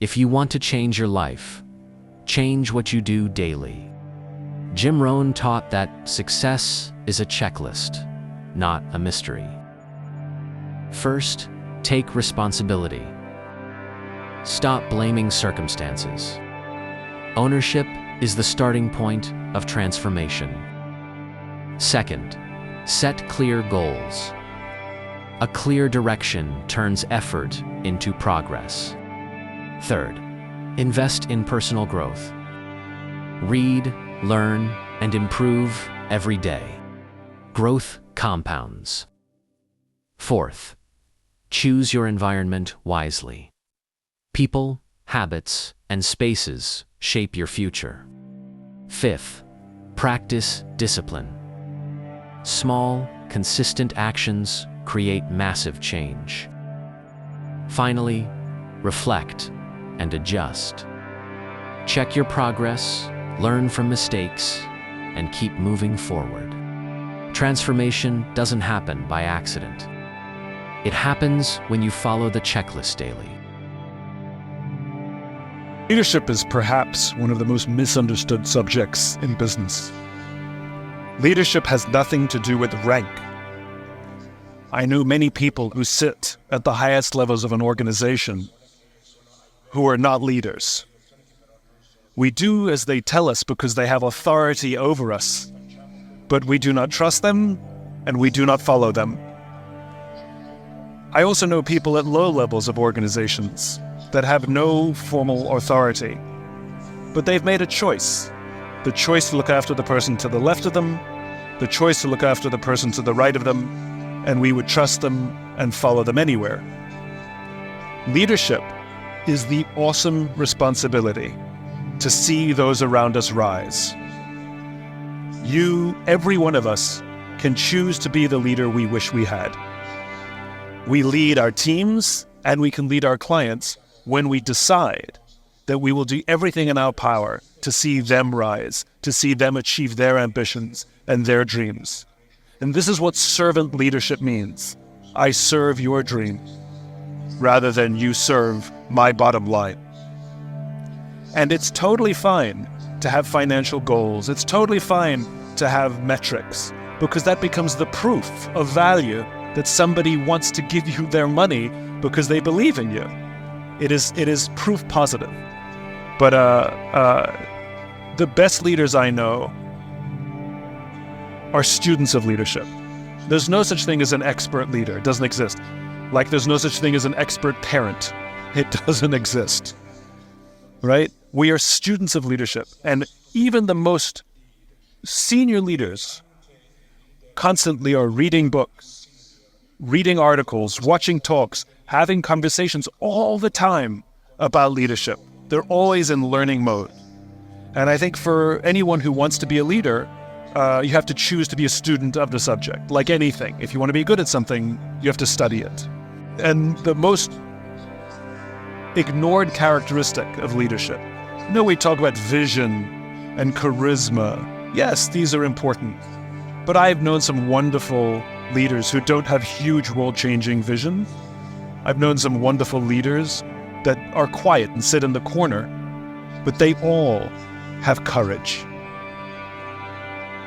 If you want to change your life, change what you do daily. Jim Rohn taught that success is a checklist, not a mystery. First, take responsibility. Stop blaming circumstances. Ownership is the starting point of transformation. Second, set clear goals. A clear direction turns effort into progress. Third, invest in personal growth. Read, learn, and improve every day. Growth compounds. Fourth, choose your environment wisely. People, habits, and spaces shape your future. Fifth, practice discipline. Small, consistent actions create massive change. Finally, reflect and adjust. Check your progress, learn from mistakes, and keep moving forward. Transformation doesn't happen by accident. It happens when you follow the checklist daily. Leadership is perhaps one of the most misunderstood subjects in business. Leadership has nothing to do with rank. I know many people who sit at the highest levels of an organization who are not leaders. We do as they tell us because they have authority over us, but we do not trust them and we do not follow them. I also know people at low levels of organizations that have no formal authority, but they've made a choice. The choice to look after the person to the left of them, the choice to look after the person to the right of them, and we would trust them and follow them anywhere. Leadership is the awesome responsibility to see those around us rise. You, every one of us, can choose to be the leader we wish we had. We lead our teams and we can lead our clients when we decide that we will do everything in our power to see them rise, to see them achieve their ambitions and their dreams. And this is what servant leadership means. I serve your dream rather than you serve my bottom line. And it's totally fine to have financial goals. It's totally fine to have metrics, because that becomes the proof of value that somebody wants to give you their money because they believe in you. It is proof positive. But the best leaders I know are students of leadership. There's no such thing as an expert leader. It doesn't exist. Like there's no such thing as an expert parent. It doesn't exist. Right? We are students of leadership. And even the most senior leaders constantly are reading books, reading articles, watching talks, having conversations all the time about leadership. They're always in learning mode. And I think for anyone who wants to be a leader, you have to choose to be a student of the subject. Like anything, if you want to be good at something, you have to study it. And the most ignored characteristic of leadership, we talk about vision and charisma. Yes, these are important. But I've known some wonderful leaders who don't have huge world-changing vision. I've known some wonderful leaders that are quiet and sit in the corner, but they all have courage.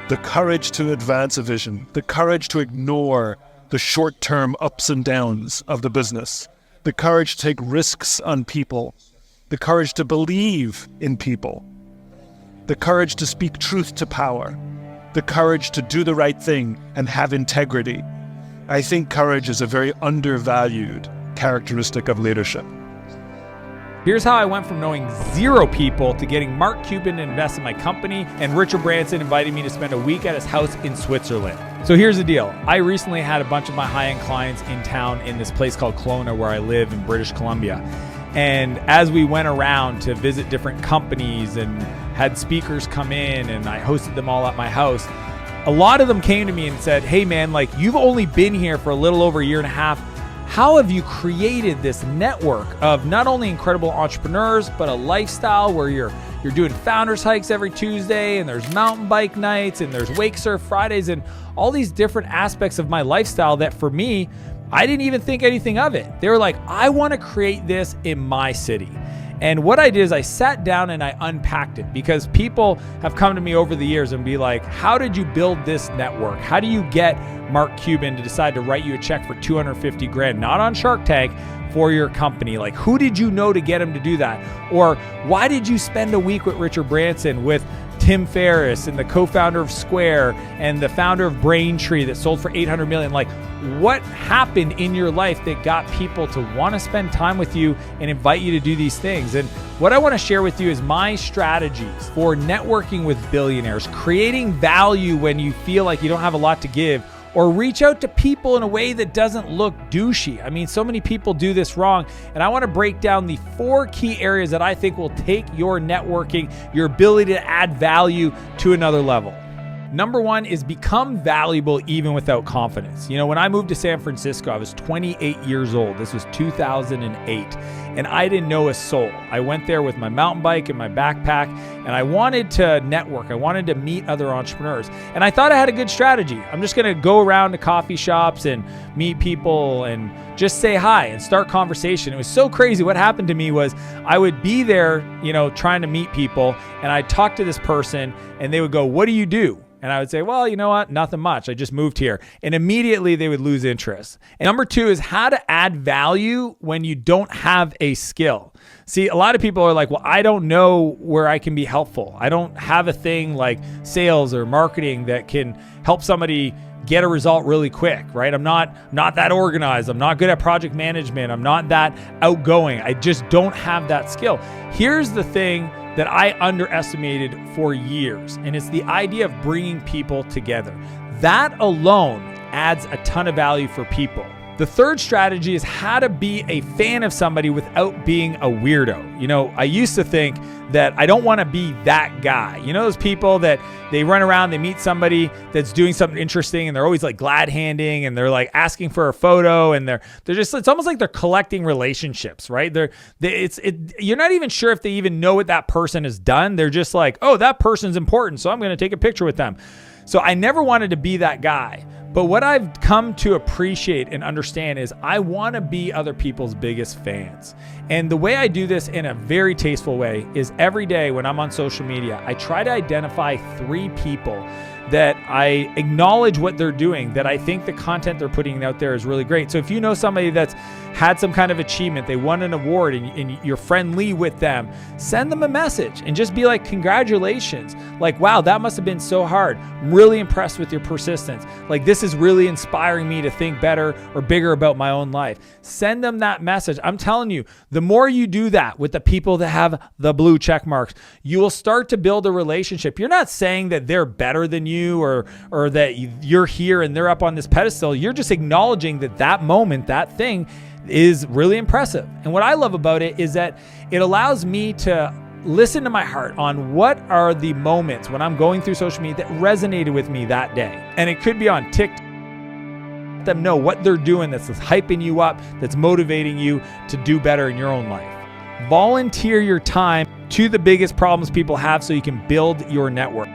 The courage to advance a vision, the courage to ignore the short-term ups and downs of the business, the courage to take risks on people, the courage to believe in people, the courage to speak truth to power, the courage to do the right thing and have integrity. I think courage is a very undervalued characteristic of leadership. Here's how I went from knowing 0 people to getting Mark Cuban to invest in my company and Richard Branson inviting me to spend a week at his house in Switzerland. So here's the deal. I recently had a bunch of my high-end clients in town in this place called Kelowna where I live in British Columbia. And as we went around to visit different companies and had speakers come in and I hosted them all at my house, a lot of them came to me and said, hey man, like you've only been here for a little over a year and a half. How have you created this network of not only incredible entrepreneurs, but a lifestyle where you're doing founders hikes every Tuesday and there's mountain bike nights and there's wake surf Fridays and all these different aspects of my lifestyle that for me, I didn't even think anything of it. They were like, I want to create this in my city. And what I did is I sat down and I unpacked it, because people have come to me over the years and be like, how did you build this network? How do you get Mark Cuban to decide to write you a check for 250 grand, not on Shark Tank, for your company? Like, who did you know to get him to do that? Or why did you spend a week with Richard Branson, with Tim Ferriss, and the co-founder of Square and the founder of Braintree that sold for 800 million? Like, what happened in your life that got people to want to spend time with you and invite you to do these things? And what I want to share with you is my strategies for networking with billionaires, creating value when you feel like you don't have a lot to give, or reach out to people in a way that doesn't look douchey. I mean, so many people do this wrong, and I want to break down the 4 key areas that I think will take your networking, your ability to add value, to another level. Number 1 is become valuable even without confidence. You know, when I moved to San Francisco, I was 28 years old. This was 2008, and I didn't know a soul. I went there with my mountain bike and my backpack, and I wanted to network. I wanted to meet other entrepreneurs, and I thought I had a good strategy. I'm just going to go around to coffee shops and meet people and just say hi and start conversation. It was so crazy. What happened to me was I would be there, you know, trying to meet people, and I'd talk to this person, and they would go, "What do you do?" And I would say, well, you know what? Nothing much. I just moved here. And immediately they would lose interest. And number 2 is how to add value when you don't have a skill. See, a lot of people are like, well, I don't know where I can be helpful. I don't have a thing like sales or marketing that can help somebody get a result really quick, right? I'm not that organized. I'm not good at project management. I'm not that outgoing. I just don't have that skill. Here's the thing that I underestimated for years, and it's the idea of bringing people together. That alone adds a ton of value for people. The third strategy is how to be a fan of somebody without being a weirdo. You know, I used to think that I don't want to be that guy. You know, those people that they run around, they meet somebody that's doing something interesting, and they're always like glad handing, and they're like asking for a photo, and they're just, it's almost like they're collecting relationships, right? You're not even sure if they even know what that person has done. They're just like, oh, that person's important, so I'm going to take a picture with them. So I never wanted to be that guy. But what I've come to appreciate and understand is I want to be other people's biggest fans. And the way I do this in a very tasteful way is every day when I'm on social media, I try to identify 3 people that I acknowledge what they're doing, that I think the content they're putting out there is really great. So if you know somebody that's had some kind of achievement, they won an award, and you're friendly with them, send them a message and just be like, congratulations. Like, wow, that must have been so hard. I'm really impressed with your persistence. Like, this is really inspiring me to think better or bigger about my own life. Send them that message. I'm telling you, the more you do that with the people that have the blue check marks, you will start to build a relationship. You're not saying that they're better than you or that you're here and they're up on this pedestal. You're just acknowledging that moment, that thing is really impressive. And what I love about it is that it allows me to listen to my heart on what are the moments when I'm going through social media that resonated with me that day. And it could be on TikTok. Let them know what they're doing that's hyping you up, that's motivating you to do better in your own life. Volunteer your time to the biggest problems people have so you can build your network.